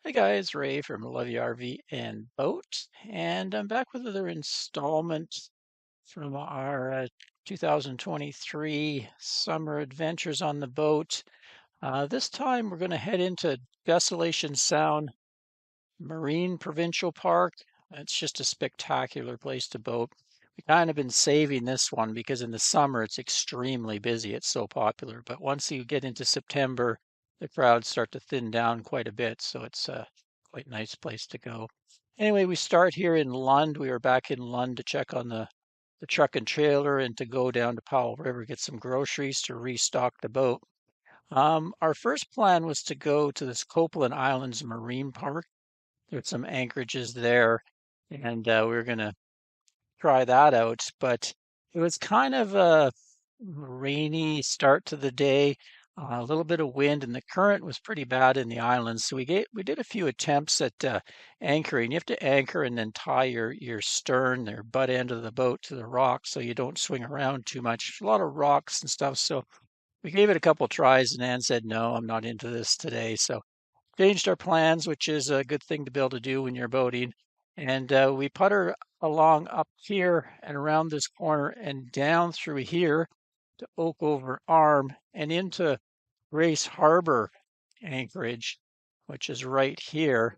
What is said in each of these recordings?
Hey guys, Ray from Love You RV and Boat, and I'm back with another installment from our 2023 summer adventures on the boat. This time we're going to head into Desolation Sound Marine Provincial Park. It's just a spectacular place to boat. We kind of been saving this one because in the summer it's extremely busy. It's so popular, but once you get into September, the crowds start to thin down quite a bit, so it's a quite nice place to go. Anyway, we start here in Lund. We were back in Lund to check on the truck and trailer and to go down to Powell River, get some groceries to restock the boat. Our first plan was to go to this Copeland Islands Marine Park. There's some anchorages there, and we were going to try that out. But it was kind of a rainy start to the day, a little bit of wind, and the current was pretty bad in the islands. So we did a few attempts at anchoring. You have to anchor and then tie your stern, your butt end of the boat to the rocks so you don't swing around too much. A lot of rocks and stuff. So we gave it a couple tries, and Ann said, "No, I'm not into this today." So changed our plans, which is a good thing to be able to do when you're boating. And we putter along up here and around this corner and down through here to Oakover Arm and into Grace Harbour anchorage, which is right here.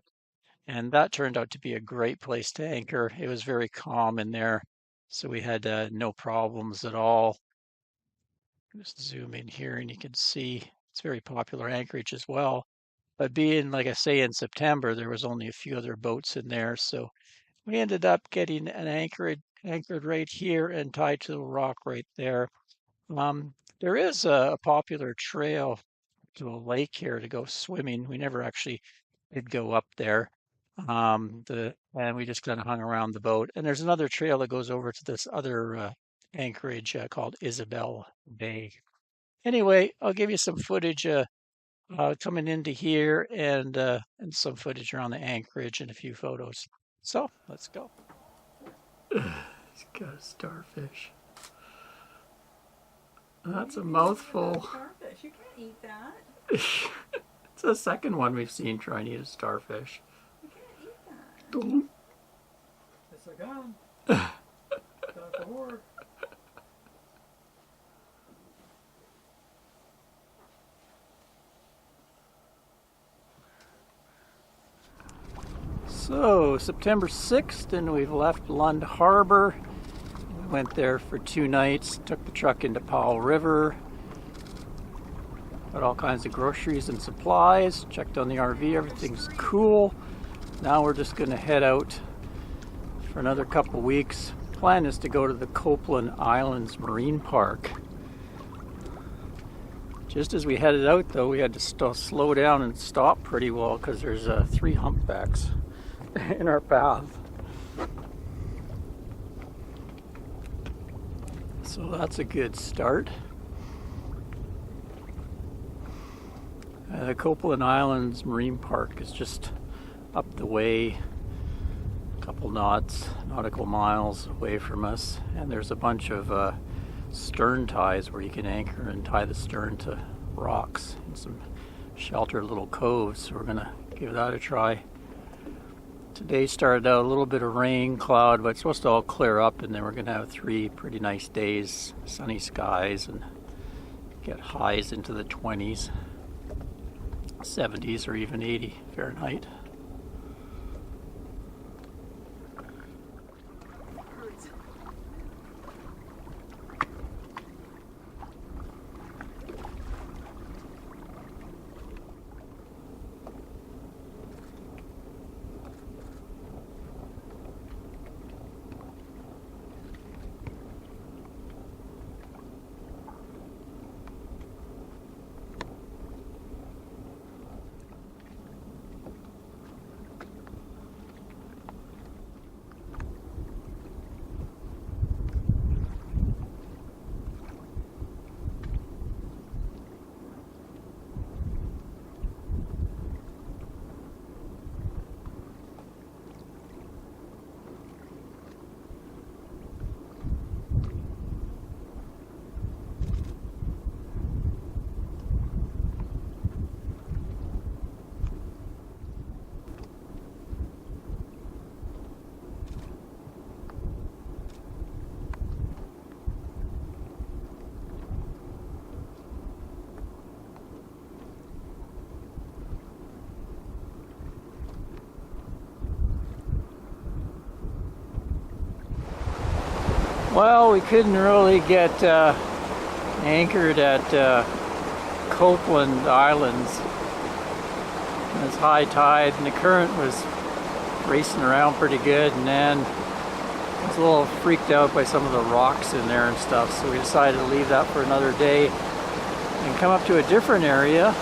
And that turned out to be a great place to anchor. It was very calm in there, so we had no problems at all. Just zoom in here and you can see it's very popular anchorage as well. But being, like I say, in September, there was only a few other boats in there. So we ended up getting an anchored right here and tied to the rock right there. There is a popular trail to a lake here to go swimming. We never actually did go up there. And we just kind of hung around the boat. And there's another trail that goes over to this other anchorage called Isabel Bay. Anyway, I'll give you some footage coming into here and some footage around the anchorage and a few photos. So let's go. It's got a starfish. That's a mouthful. Starfish, you can't eat that. It's the second one we've seen trying to eat a starfish. You can't eat that. Don't. It's a gun. Got the word. So September 6th, and we've left Lund Harbor. We went there for 2 nights, took the truck into Powell River, got all kinds of groceries and supplies, checked on the RV, everything's cool. Now we're just going to head out for another couple weeks. Plan is to go to the Copeland Islands Marine Park. Just as we headed out, though, we had to slow down and stop pretty well because there's 3 humpbacks in our path. So that's a good start. The Copeland Islands Marine Park is just up the way, a couple nautical miles away from us, and there's a bunch of stern ties where you can anchor and tie the stern to rocks in some sheltered little coves. So we're gonna give that a try. Today started out a little bit of rain, cloud, but it's supposed to all clear up, and then we're gonna have 3 pretty nice days, sunny skies, and get highs into the 20s, 70s, or even 80 Fahrenheit. Well, we couldn't really get anchored at Copeland Islands. It was high tide and the current was racing around pretty good, and then I was a little freaked out by some of the rocks in there and stuff, so we decided to leave that for another day and come up to a different area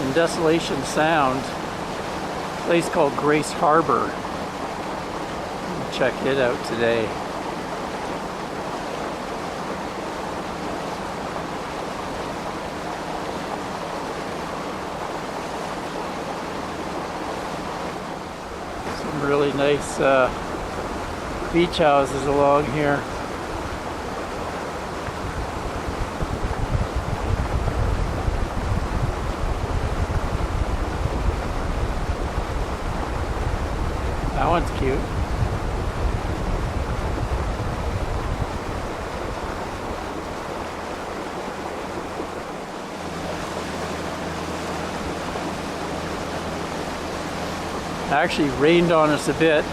in Desolation Sound, a place called Grace Harbour. Check it out today. Some really nice beach houses along here. That one's cute. Actually rained on us a bit.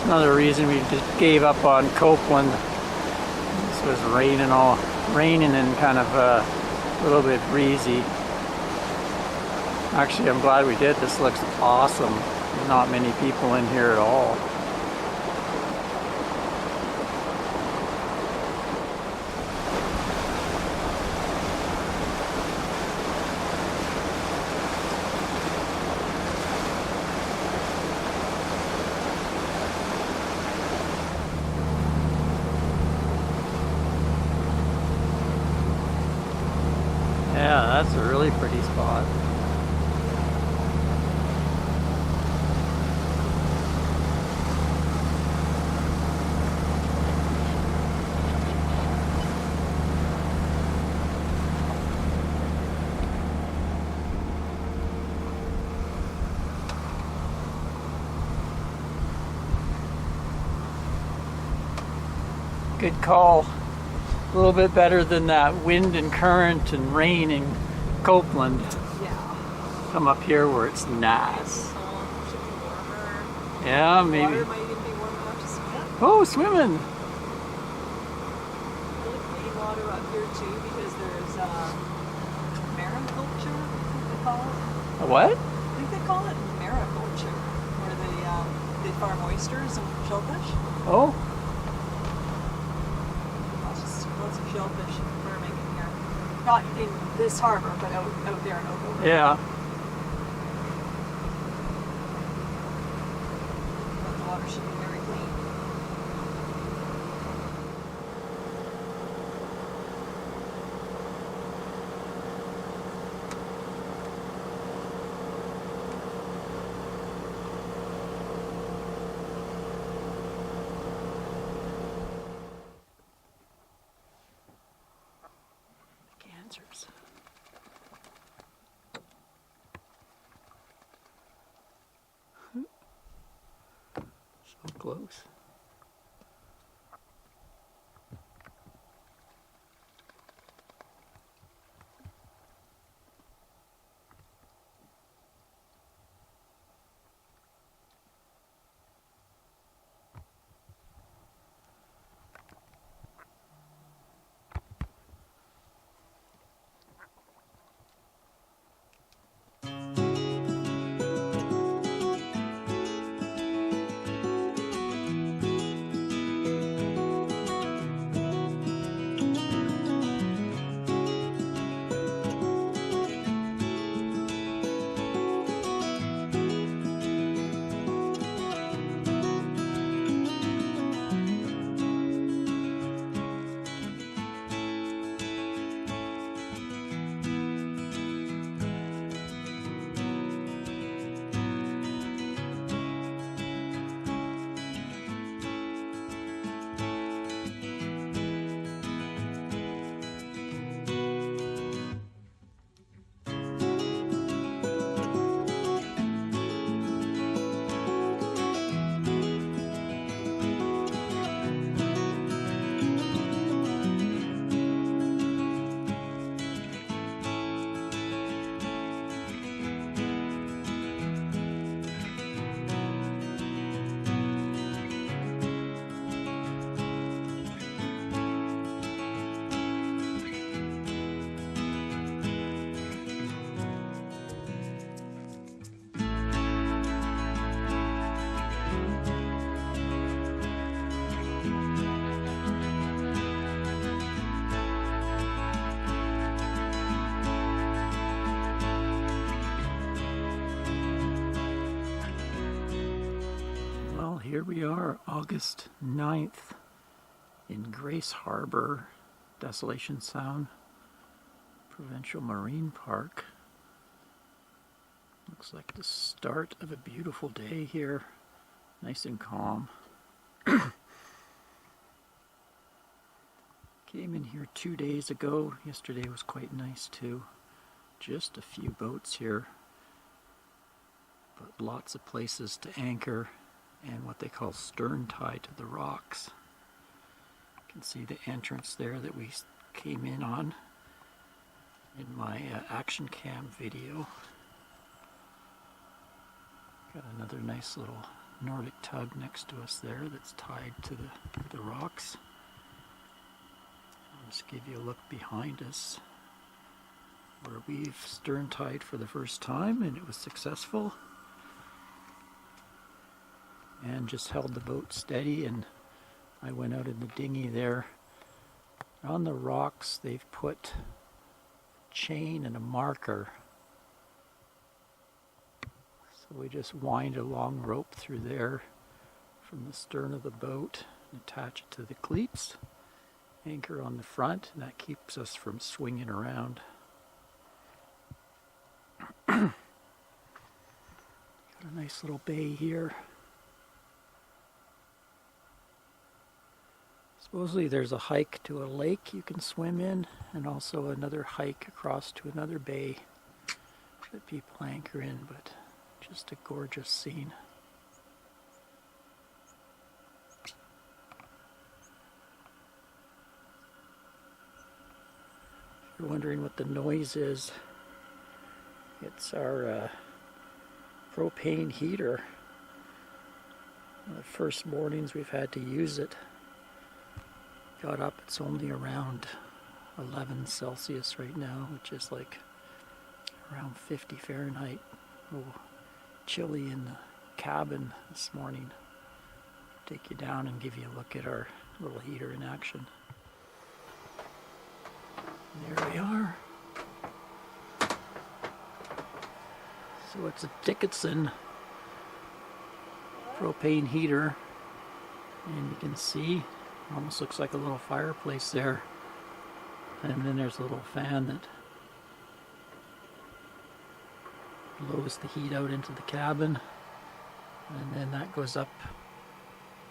Another reason we just gave up on Copeland. This was raining and kind of a little bit breezy. Actually, I'm glad we did. This looks awesome. Not many people in here at all. Yeah, that's a really pretty spot. Good call. A little bit better than that wind and current and rain in Copeland. Yeah. Come up here where it's nice. Yeah, maybe. Water might even be warm enough to swim. Oh, swimming. Really clean water up here too, because there's mariculture, I think they call it. A what? I think they call it mariculture, where they farm oysters and shellfish. Oh. Lots of shellfish farming in here. Not in this harbor, but out there in Oakland. Yeah. But the water should be very clean. Cancers. So close. Here we are, August 9th in Grace Harbour, Desolation Sound Marine Park. Looks like the start of a beautiful day here, nice and calm. Came in here 2 days ago. Yesterday was quite nice too. Just a few boats here, but lots of places to anchor and what they call stern tie to the rocks. You can see the entrance there that we came in on in my action cam video. Got another nice little Nordic tug next to us there that's tied to the rocks. I'll just give you a look behind us where we've stern tied for the first time, and it was successful. And just held the boat steady, and I went out in the dinghy there. On the rocks they've put a chain and a marker. So we just wind a long rope through there from the stern of the boat and attach it to the cleats. Anchor on the front, and that keeps us from swinging around. Got a nice little bay here. Supposedly there's a hike to a lake you can swim in, and also another hike across to another bay that people anchor in, but just a gorgeous scene. If you're wondering what the noise is, it's our propane heater. One of the first mornings we've had to use it. Got up, it's only around 11 Celsius right now, which is like around 50 Fahrenheit. Oh, chilly in the cabin this morning. Take you down and give you a look at our little heater in action. And there we are. So it's a Dickinson propane heater, and you can see almost looks like a little fireplace there, and then there's a little fan that blows the heat out into the cabin, and then that goes up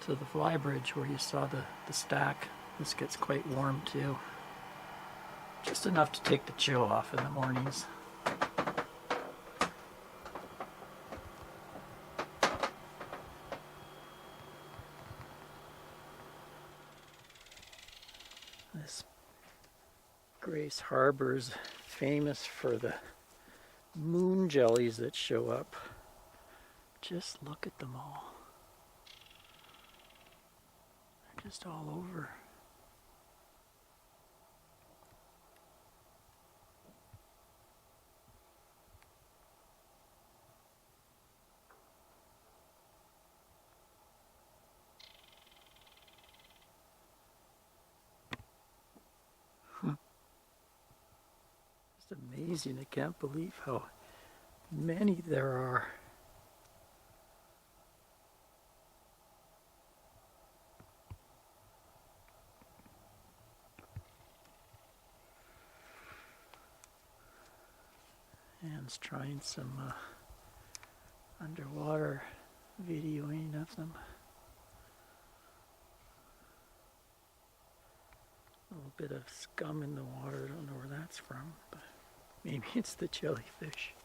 to the fly bridge where you saw the stack. This gets quite warm too, just enough to take the chill off in the mornings. This Grace Harbour is famous for the moon jellies that show up. Just look at them all. They're just all over. It's amazing. I can't believe how many there are. Anne's trying some underwater videoing of them. A little bit of scum in the water. I don't know where that's from, but maybe it's the jellyfish.